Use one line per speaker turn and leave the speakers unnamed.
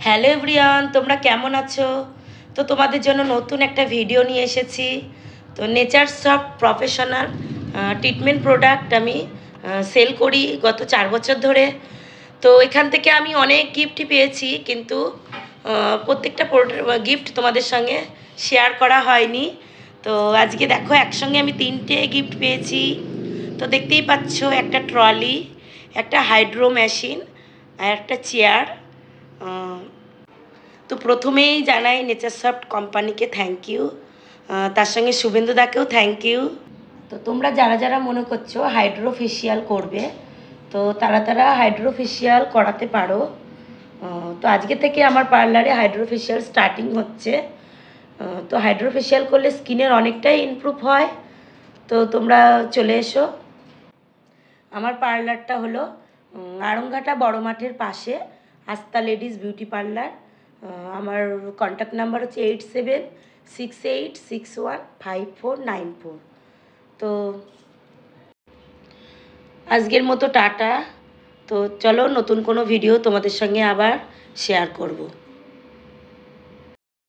Hello everyone, তোমরা কেমন আছো? তো তোমাদের জন্য নতুন একটা ভিডিও নিয়ে এসেছি। তো nature soft professional treatment product আমি সেল করি গত 4 বছর ধরে। তো এখান থেকে আমি অনেক গিফটই পেয়েছি, কিন্তু প্রত্যেকটা গিফট তোমাদের সঙ্গে শেয়ার করা হয়নি। তো আজকে দেখো একসঙ্গে আমি 3টে গিফট পেয়েছি। তো দেখতেই পাচ্ছ, একটা ট্রলি, একটা হাইড্রো মেশিন আর একটা চেয়ার। তো প্রথমেই জানাই নেচার সফট কোম্পানিকে থ্যাংক ইউ, তার সঙ্গে শুভেন্দু দাকেও থ্যাংক ইউ। তো তোমরা যারা যারা মনে করছো হাইড্রো ফেশিয়াল করবে, তো তারা হাইড্রো ফেশিয়াল করাতে পারো। তো আজকে থেকে আমার পার্লারে হাইড্রো ফেশিয়াল স্টার্টিং হচ্ছে। তো হাইড্রো ফেশিয়াল করলে স্কিনের অনেকটাই ইমপ্রুভ হয়। তো তোমরা চলে এসো। আমার পার্লারটা হলো আড়ংঘাটা বড় মাঠের পাশে, আস্থা লেডিস বিউটি পার্লার। আমার কন্ট্যাক্ট নাম্বার হচ্ছে 8768615494। তো আজকের মতো টাটা। তো চলো নতুন কোনো ভিডিও তোমাদের সঙ্গে আবার শেয়ার করব।